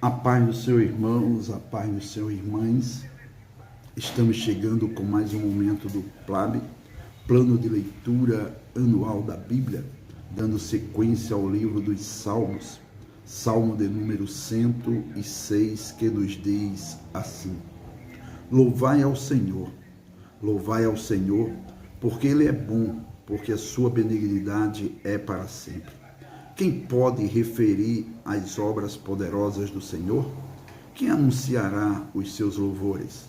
A paz do Senhor, irmãos, a paz do Senhor, irmãs. Estamos chegando com mais um momento do PLAB, Plano de Leitura Anual da Bíblia, dando sequência ao livro dos Salmos, Salmo de número 106, que nos diz assim: Louvai ao Senhor, porque Ele é bom, porque a sua benignidade é para sempre. Quem pode referir as obras poderosas do Senhor? Quem anunciará os seus louvores?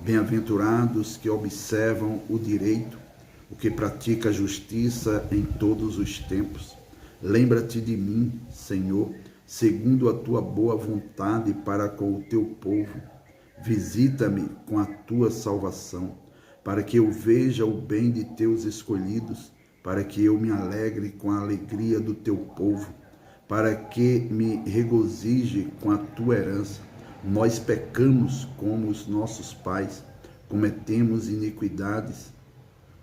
Bem-aventurados que observam o direito, o que pratica a justiça em todos os tempos. Lembra-te de mim, Senhor, segundo a tua boa vontade para com o teu povo. Visita-me com a tua salvação, para que eu veja o bem de teus escolhidos, para que eu me alegre com a alegria do teu povo, para que me regozije com a tua herança. Nós pecamos como os nossos pais, cometemos iniquidades,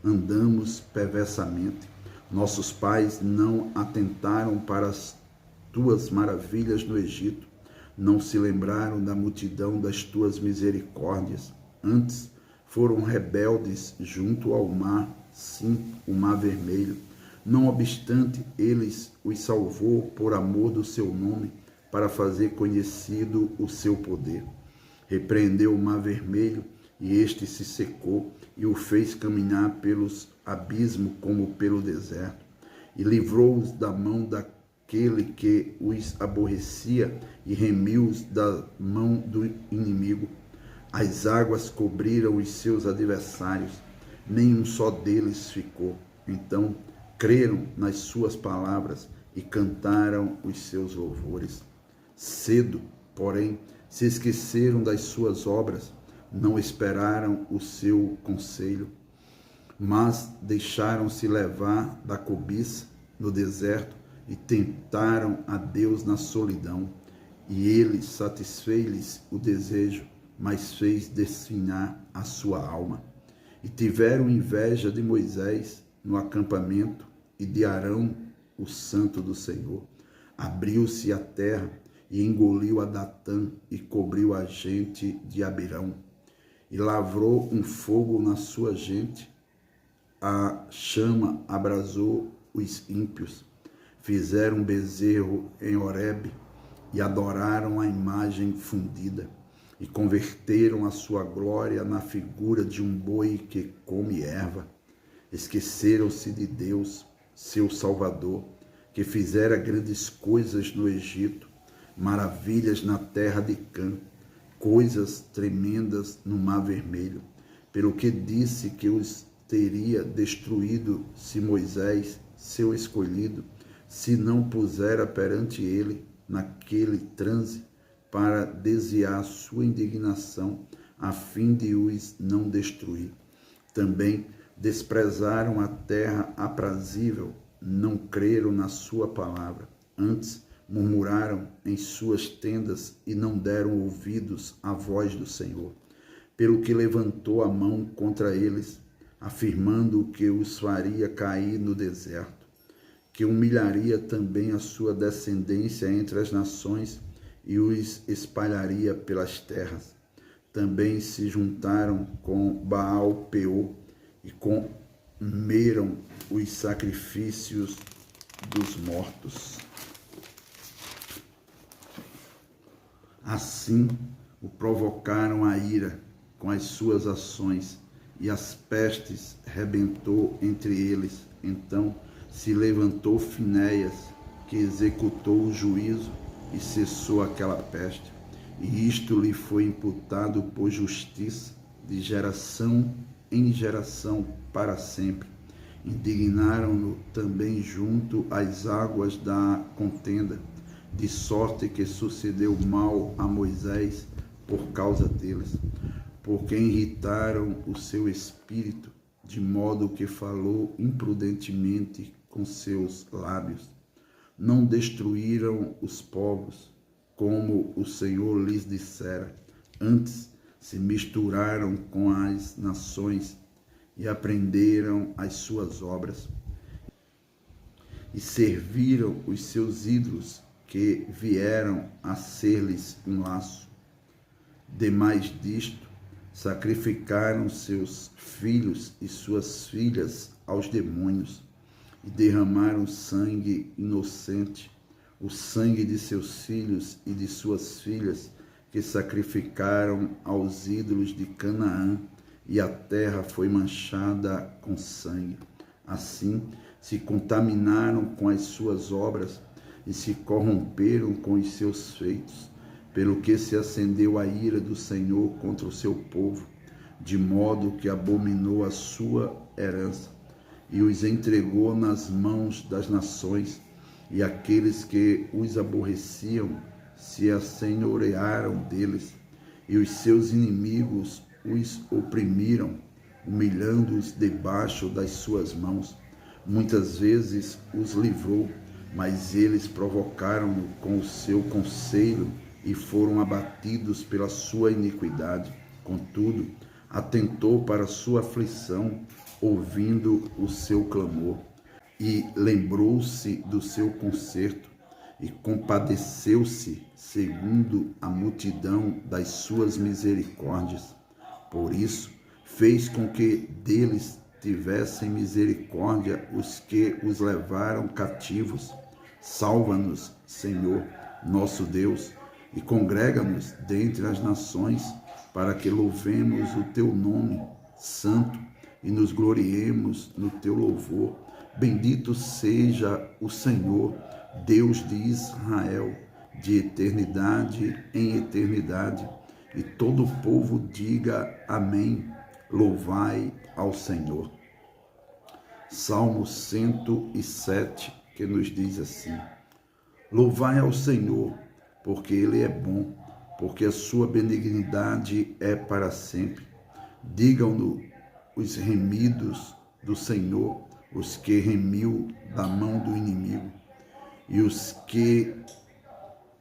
andamos perversamente. Nossos pais não atentaram para as tuas maravilhas no Egito, não se lembraram da multidão das tuas misericórdias. Antes foram rebeldes junto ao mar, sim, o mar vermelho. Não obstante, eles os salvou por amor do seu nome, para fazer conhecido o seu poder. Repreendeu o mar vermelho, e este se secou, e o fez caminhar pelos abismos como pelo deserto. E livrou-os da mão daquele que os aborrecia, e remiu-os da mão do inimigo. As águas cobriram os seus adversários, nenhum só deles ficou. Então creram nas suas palavras e cantaram os seus louvores. Cedo, porém, se esqueceram das suas obras, não esperaram o seu conselho, mas deixaram-se levar da cobiça no deserto e tentaram a Deus na solidão. E ele satisfez-lhes o desejo, mas fez desfinhar a sua alma. E tiveram inveja de Moisés no acampamento e de Arão, o santo do Senhor. Abriu-se a terra e engoliu a Datã e cobriu a gente de Abirão. E lavrou um fogo na sua gente, a chama abrasou os ímpios. Fizeram um bezerro em Horebe e adoraram a imagem fundida. E converteram a sua glória na figura de um boi que come erva. Esqueceram-se de Deus, seu Salvador, que fizera grandes coisas no Egito, maravilhas na terra de Cã, coisas tremendas no mar vermelho, pelo que disse que os teria destruído se Moisés, seu escolhido, se não pusera perante ele naquele transe, para desviar sua indignação, a fim de os não destruir. Também desprezaram a terra aprazível, não creram na sua palavra. Antes murmuraram em suas tendas e não deram ouvidos à voz do Senhor. Pelo que levantou a mão contra eles, afirmando que os faria cair no deserto, que humilharia também a sua descendência entre as nações, e os espalharia pelas terras. Também se juntaram com Baal-peor e comeram os sacrifícios dos mortos. Assim o provocaram a ira com as suas ações, e as pestes rebentou entre eles. Então se levantou Finéias, que executou o juízo, e cessou aquela peste, e isto lhe foi imputado por justiça, de geração em geração para sempre. Indignaram-no também junto às águas da contenda, de sorte que sucedeu mal a Moisés por causa deles, porque irritaram o seu espírito, de modo que falou imprudentemente com seus lábios. Não destruíram os povos, como o Senhor lhes dissera. Antes se misturaram com as nações e aprenderam as suas obras. E serviram os seus ídolos que vieram a ser-lhes um laço. Demais disto, sacrificaram seus filhos e suas filhas aos demônios e derramaram sangue inocente, o sangue de seus filhos e de suas filhas, que sacrificaram aos ídolos de Canaã, e a terra foi manchada com sangue. Assim, se contaminaram com as suas obras e se corromperam com os seus feitos, pelo que se acendeu a ira do Senhor contra o seu povo, de modo que abominou a sua herança e os entregou nas mãos das nações, e aqueles que os aborreciam se assenhorearam deles, e os seus inimigos os oprimiram, humilhando-os debaixo das suas mãos. Muitas vezes os livrou, mas eles provocaram-no com o seu conselho e foram abatidos pela sua iniquidade. Contudo, atentou para a sua aflição, ouvindo o seu clamor, e lembrou-se do seu conserto, e compadeceu-se segundo a multidão das suas misericórdias. Por isso, fez com que deles tivessem misericórdia os que os levaram cativos. Salva-nos, Senhor, nosso Deus, e congrega-nos dentre as nações, para que louvemos o teu nome santo e nos gloriemos no teu louvor. Bendito seja o Senhor, Deus de Israel, de eternidade em eternidade. E todo o povo diga amém. Louvai ao Senhor. Salmo 107, que nos diz assim: Louvai ao Senhor, porque Ele é bom, porque a sua benignidade é para sempre. Digam-no os remidos do Senhor, os que remiu da mão do inimigo, e os que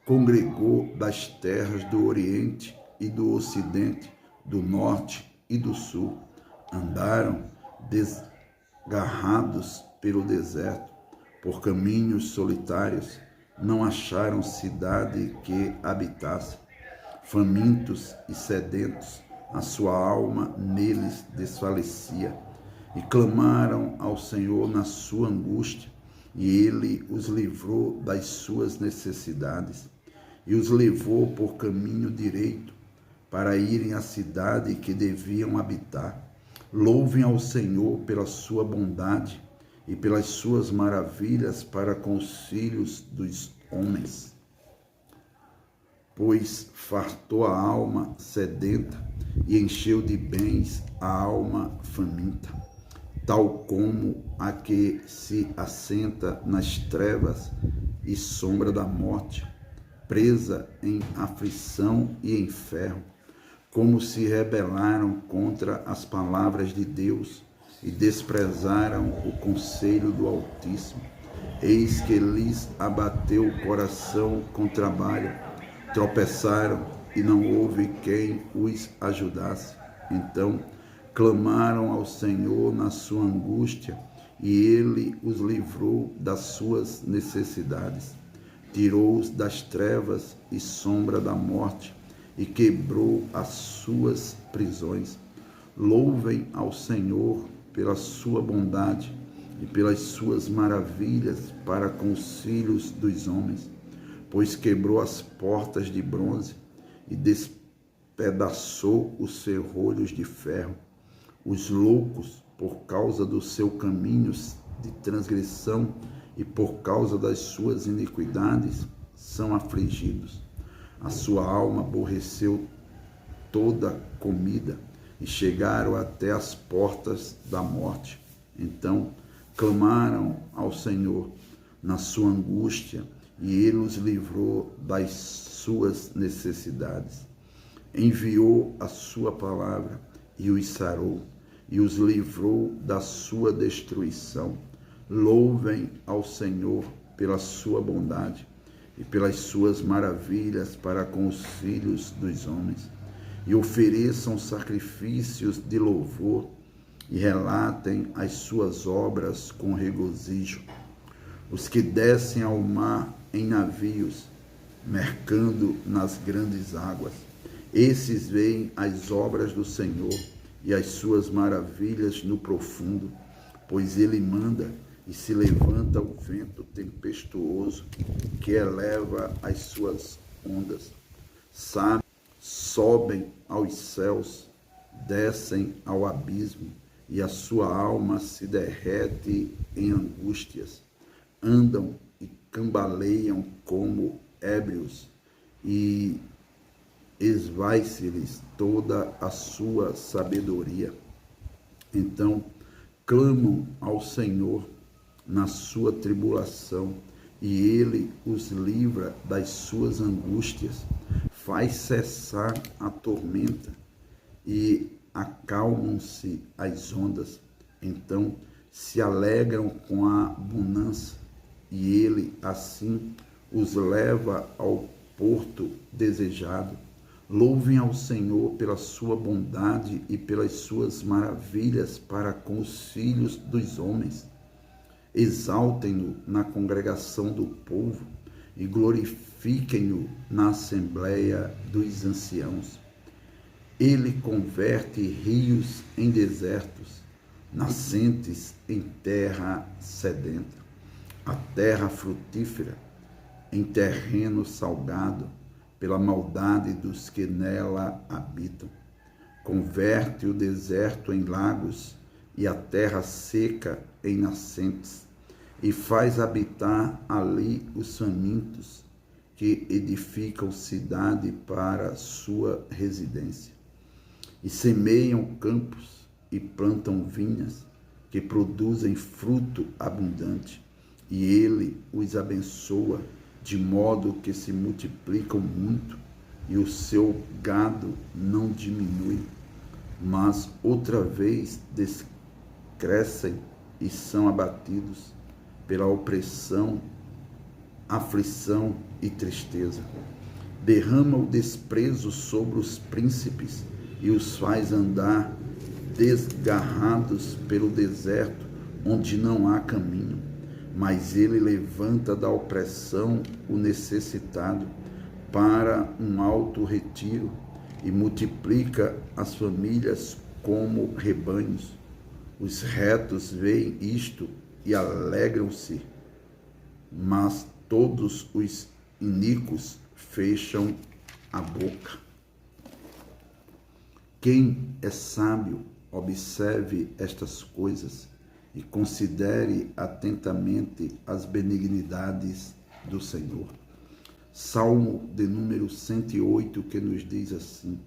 congregou das terras do Oriente e do Ocidente, do Norte e do Sul. Andaram desgarrados pelo deserto, por caminhos solitários, não acharam cidade que habitasse. Famintos e sedentos, a sua alma neles desfalecia, e clamaram ao Senhor na sua angústia, e ele os livrou das suas necessidades, e os levou por caminho direito, para irem à cidade que deviam habitar. Louvem ao Senhor pela sua bondade e pelas suas maravilhas para com os filhos dos homens. Pois fartou a alma sedenta e encheu de bens a alma faminta, tal como a que se assenta nas trevas e sombra da morte, presa em aflição e em ferro, como se rebelaram contra as palavras de Deus e desprezaram o conselho do Altíssimo. Eis que lhes abateu o coração com trabalho, tropeçaram e não houve quem os ajudasse. Então clamaram ao Senhor na sua angústia, e ele os livrou das suas necessidades. Tirou-os das trevas e sombra da morte, e quebrou as suas prisões. Louvem ao Senhor pela sua bondade e pelas suas maravilhas para com os filhos dos homens, pois quebrou as portas de bronze e despedaçou os ferrolhos de ferro. Os loucos, por causa dos seus caminhos de transgressão e por causa das suas iniquidades, são afligidos. A sua alma aborreceu toda comida e chegaram até as portas da morte. Então clamaram ao Senhor na sua angústia, e ele os livrou das suas necessidades. Enviou a sua palavra e os sarou, e os livrou da sua destruição. Louvem ao Senhor pela sua bondade e pelas suas maravilhas para com os filhos dos homens, e ofereçam sacrifícios de louvor e relatem as suas obras com regozijo. Os que descem ao mar em navios, mercando nas grandes águas. Esses veem as obras do Senhor e as suas maravilhas no profundo, pois ele manda e se levanta o vento tempestuoso que eleva as suas ondas. Sabe, sobem aos céus, descem ao abismo, e a sua alma se derrete em angústias. Andam e cambaleiam como ébrios, e esvai-se-lhes toda a sua sabedoria. Então clamam ao Senhor na sua tribulação, e ele os livra das suas angústias, faz cessar a tormenta e acalmam-se as ondas. Então se alegram com a bonança, e ele assim os leva ao porto desejado. Louvem ao Senhor pela sua bondade e pelas suas maravilhas para com os filhos dos homens. Exaltem-no na congregação do povo e glorifiquem-no na assembleia dos anciãos. Ele converte rios em desertos, nascentes em terra sedenta, a terra frutífera em terreno salgado, pela maldade dos que nela habitam. Converte o deserto em lagos e a terra seca em nascentes, e faz habitar ali os famintos, que edificam cidade para sua residência. E semeiam campos e plantam vinhas, que produzem fruto abundante, e ele os abençoa, de modo que se multiplicam muito, e o seu gado não diminui, mas outra vez descrescem e são abatidos pela opressão, aflição e tristeza. Derrama o desprezo sobre os príncipes e os faz andar desgarrados pelo deserto, onde não há caminho. Mas ele levanta da opressão o necessitado para um alto retiro e multiplica as famílias como rebanhos. Os retos veem isto e alegram-se, mas todos os iníquos fecham a boca. Quem é sábio, observe estas coisas e considere atentamente as benignidades do Senhor. Salmo de número 108, que nos diz assim: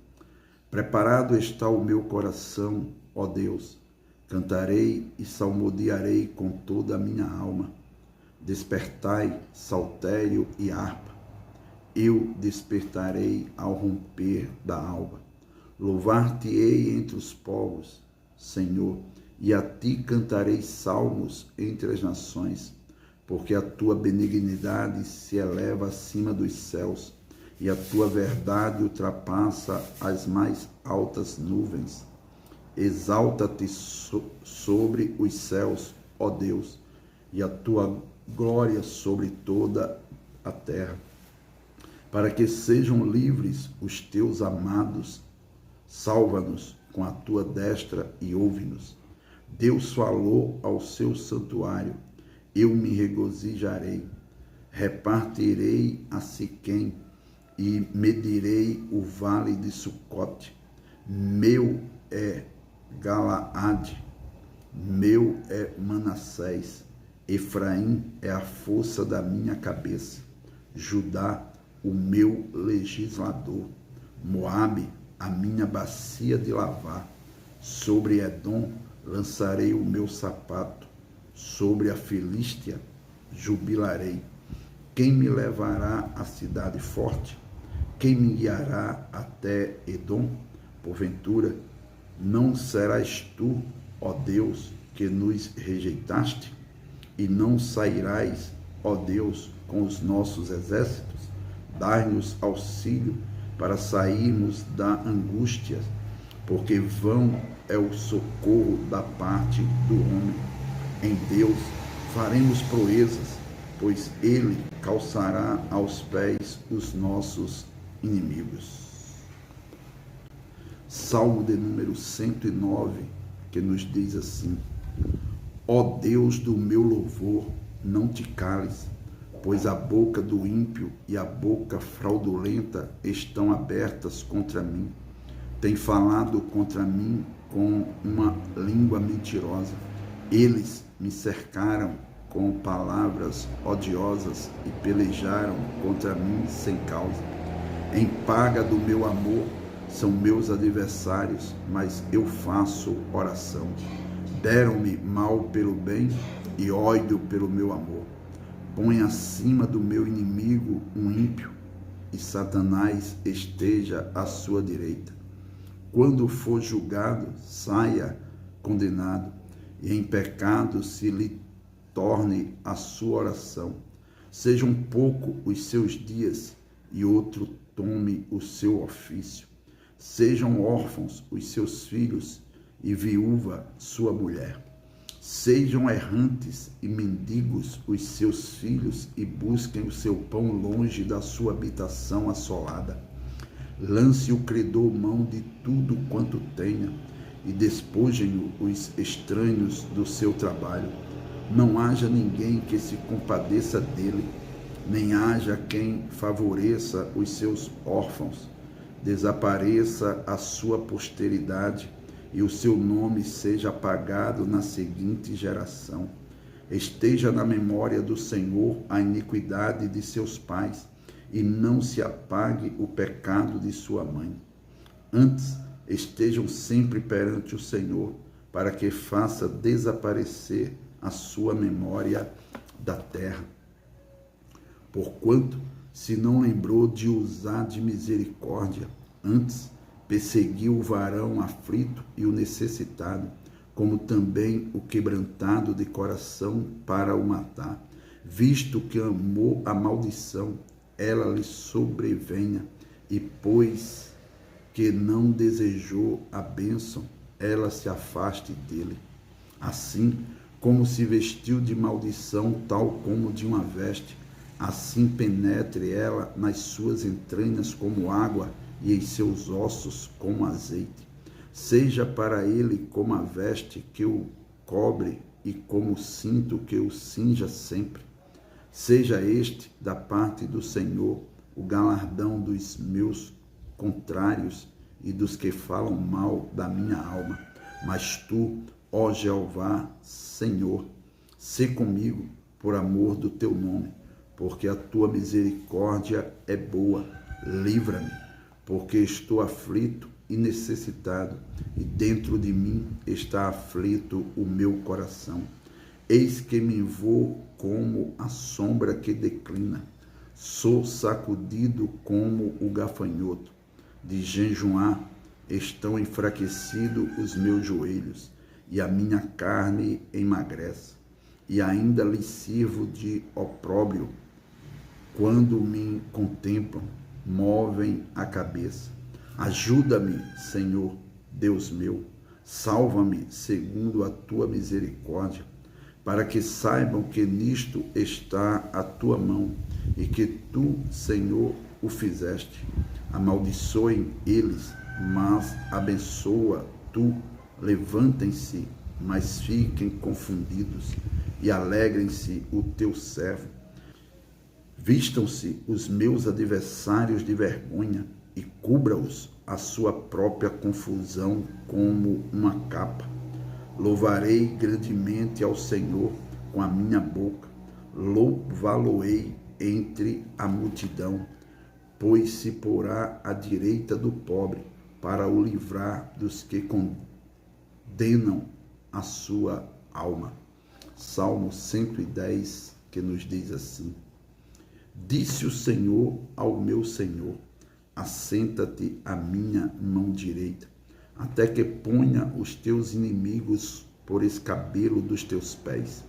preparado está o meu coração, ó Deus, cantarei e salmodiarei com toda a minha alma. Despertai saltério e harpa, eu despertarei ao romper da alva. Louvar-te-ei entre os povos, Senhor, e a ti cantarei salmos entre as nações, porque a tua benignidade se eleva acima dos céus, e a tua verdade ultrapassa as mais altas nuvens. Exalta-te sobre os céus, ó Deus, e a tua glória sobre toda a terra, para que sejam livres os teus amados. Salva-nos com a tua destra e ouve-nos. Deus falou ao seu santuário, eu me regozijarei. Repartirei a Siquém e medirei o vale de Sucote. Meu é Galaade, meu é Manassés. Efraim é a força da minha cabeça. Judá, o meu legislador. Moabe, a minha bacia de lavar. Sobre Edom lançarei o meu sapato. Sobre a Filístia jubilarei. Quem me levará à cidade forte? Quem me guiará até Edom? Porventura, não serás tu, ó Deus, que nos rejeitaste? E não sairás, ó Deus, com os nossos exércitos? Dai-nos auxílio para sairmos da angústia, porque vão é o socorro da parte do homem. Em Deus faremos proezas, pois ele calçará aos pés os nossos inimigos. Salmo de número 109, que nos diz assim: Ó Deus do meu louvor, não te cales, pois a boca do ímpio e a boca fraudulenta estão abertas contra mim. Tem falado contra mim com uma língua mentirosa. Eles me cercaram com palavras odiosas e pelejaram contra mim sem causa. Em paga do meu amor são meus adversários, mas eu faço oração. Deram-me mal pelo bem e ódio pelo meu amor. Põe acima do meu inimigo um ímpio, e Satanás esteja à sua direita. Quando for julgado, saia condenado, e em pecado se lhe torne a sua oração. Sejam pouco os seus dias, e outro tome o seu ofício. Sejam órfãos os seus filhos, e viúva sua mulher. Sejam errantes e mendigos os seus filhos, e busquem o seu pão longe da sua habitação assolada. Lance o credor mão de tudo quanto tenha, e despojem-o os estranhos do seu trabalho. Não haja ninguém que se compadeça dele, nem haja quem favoreça os seus órfãos. Desapareça a sua posteridade, e o seu nome seja apagado na seguinte geração. Esteja na memória do Senhor a iniquidade de seus pais, e não se apague o pecado de sua mãe. Antes, estejam sempre perante o Senhor, para que faça desaparecer a sua memória da terra. Porquanto, se não lembrou de usar de misericórdia, antes perseguiu o varão aflito e o necessitado, como também o quebrantado de coração para o matar, visto que amou a maldição, ela lhe sobrevenha, e pois que não desejou a bênção, ela se afaste dele. Assim como se vestiu de maldição, tal como de uma veste, assim penetre ela nas suas entranhas como água, e em seus ossos como azeite. Seja para ele como a veste que o cobre, e como o cinto que o cinja sempre. Seja este, da parte do Senhor, o galardão dos meus contrários e dos que falam mal da minha alma. Mas tu, ó Jeová, Senhor, sê comigo por amor do teu nome, porque a tua misericórdia é boa. Livra-me, porque estou aflito e necessitado, e dentro de mim está aflito o meu coração. Eis que me vou como a sombra que declina, sou sacudido como o gafanhoto. De jejuar estão enfraquecidos os meus joelhos, e a minha carne emagrece, e ainda lhe sirvo de opróbrio. Quando me contemplam, movem a cabeça. Ajuda-me, Senhor, Deus meu, salva-me segundo a tua misericórdia, para que saibam que nisto está a tua mão, e que tu, Senhor, o fizeste. Amaldiçoem eles, mas abençoa tu. Levantem-se, mas fiquem confundidos, e alegrem-se o teu servo. Vistam-se os meus adversários de vergonha, e cubra-os a sua própria confusão como uma capa. Louvarei grandemente ao Senhor com a minha boca, louvá-lo-ei entre a multidão, pois se porá à direita do pobre, para o livrar dos que condenam a sua alma. Salmo 110, que nos diz assim: Disse o Senhor ao meu Senhor: assenta-te à minha mão direita, até que ponha os teus inimigos por escabelo dos teus pés.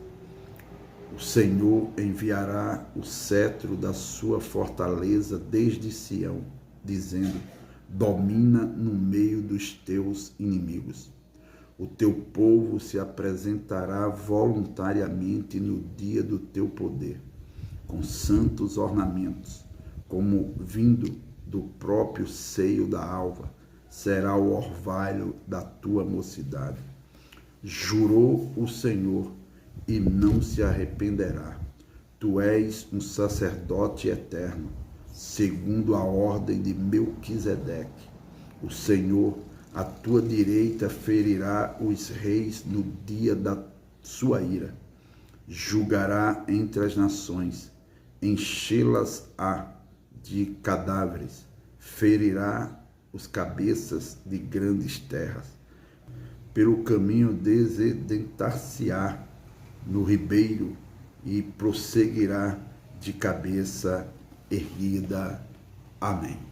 O Senhor enviará o cetro da sua fortaleza desde Sião, dizendo: domina no meio dos teus inimigos. O teu povo se apresentará voluntariamente no dia do teu poder. com santos ornamentos, como vindo do próprio seio da alva, será o orvalho da tua mocidade. Jurou o Senhor e não se arrependerá. Tu és um sacerdote eterno, segundo a ordem de Melquisedeque. O Senhor, à tua direita, ferirá os reis no dia da sua ira. Julgará entre as nações, enchê-las-á de cadáveres, ferirá os cabeças de grandes terras. Pelo caminho desdentar-se-á no ribeiro e prosseguirá de cabeça erguida. Amém.